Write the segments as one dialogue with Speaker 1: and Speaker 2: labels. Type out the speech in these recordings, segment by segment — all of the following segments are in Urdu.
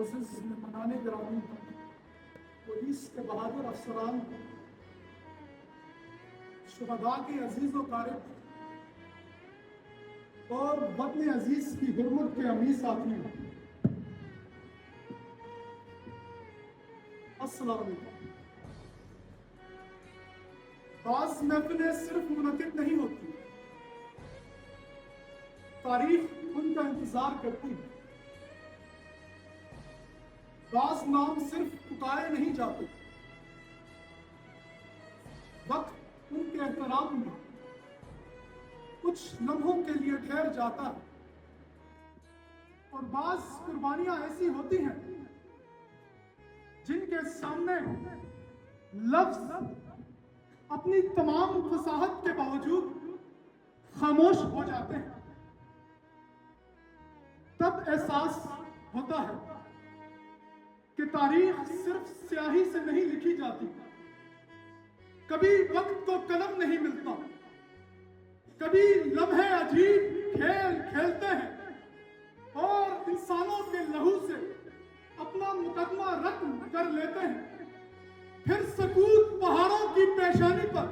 Speaker 1: معزز مہمان گرامی، پولیس کے بہادر افسران، شہداء کے عزیز و قارب اور وطن عزیز کی حرمت کے امی ساتھیوں، السلام علیکم۔ بعض محفلیں صرف منعقد نہیں ہوتی، تاریخ ان کا انتظار کرتی ہے۔ بعض نام صرف پکارے نہیں جاتے، وقت ان کے احترام میں کچھ لمحوں کے لیے ٹھہر جاتا ہے، اور بعض قربانیاں ایسی ہوتی ہیں جن کے سامنے لفظ اپنی تمام فصاحت کے باوجود خاموش ہو جاتے ہیں۔ تب احساس ہوتا ہے کہ تاریخ صرف سیاہی سے نہیں لکھی جاتی، کبھی وقت کو قلم نہیں ملتا، کبھی لمحے عجیب کھیل کھیلتے ہیں اور انسانوں کے لہو سے اپنا مقدمہ رقم کر لیتے ہیں۔ پھر سکوت پہاڑوں کی پیشانی پر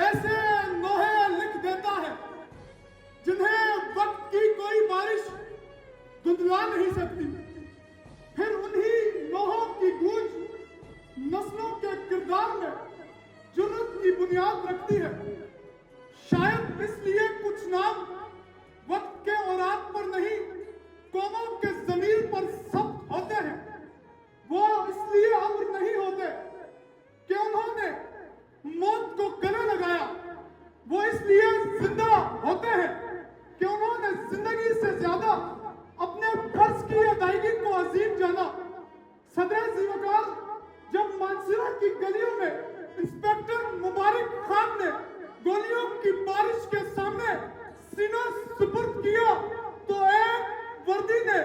Speaker 1: ایسے نوحے لکھ دیتا ہے جنہیں وقت کی کوئی بارش دھندلا نہیں سکتی۔ پھر انہی نوحوں کی گونج نسلوں کے کردار میں جرأت کی بنیاد رکھتی ہے۔ شاید اس لیے کچھ نام وقت کے اوراق پر نہیں، قوموں کے ضمیر پر ثبت ہوتے ہیں۔ وہ اس لیے امر نہیں ہوتے کہ انہوں نے موت کو گلے لگایا، وہ اس لیے زندہ ہوتے ہیں کہ انہوں نے زندگی سے زیادہ اپنے فرض کی ادائیگی کو عظیم جانا۔ صدر ذیوکار جب مانسیرا کی گلیوں میں انسپیکٹر مبارک خان نے گولیوں کی بارش کے سامنے سینہ سپرد کیا تو ایک وردی نے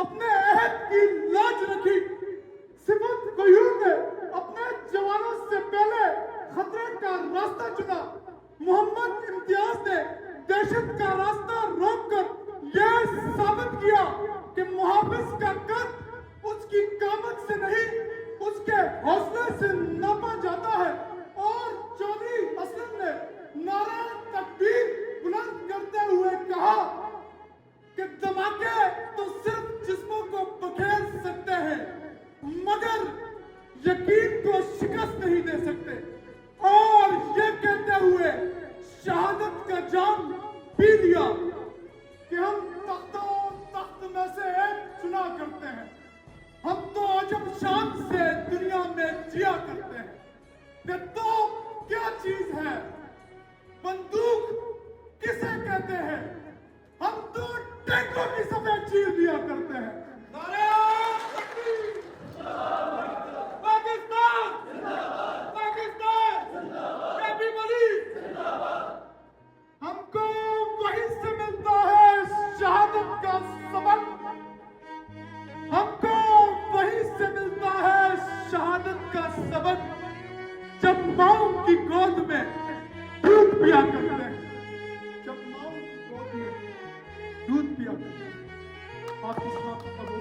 Speaker 1: اپنے عہد کی لاج رکھی۔ صفت غیور نے اپنے جوانوں سے پہلے خطرے کا راستہ چنا۔ محمد امتیاز نے دہشت کا راستہ روک کر یہ ثابت کیا کہ محافظ کا قد اس کی قامت سے نہیں، اس کے حوصلے سے ناپا جاتا ہے۔ اور چودھری اسلم نے نعرہ تکبیر بلند کرتے ہوئے کہا کہ دھماکے تو صرف جسموں کو بکھیر سکتے ہیں مگر یقین کو شکست نہیں دے سکتے۔ اور یہ کہتے ہوئے شہادت کا جام پی لیا کہ ہم تخت میں سے ایک چنا کرتے ہیں، ہم تو عجب شان سے دنیا میں جیا کرتے ہیں۔ کہ تو کیا چیز ہے، بندوق کسے کہتے ہیں، ہم تو ٹینکوں کی سفید چیز دیا کرتے ہیں۔ ہم کو وہیں سے ملتا ہے شہادت کا سبق، ہم کو وہیں سے ملتا ہے شہادت کا سبق، جب ماؤں کی گود میں دودھ پیا کرتے ہیں، جب ماؤں کی گود میں دودھ پیا کرتے ہیں۔ آپ اس بات کو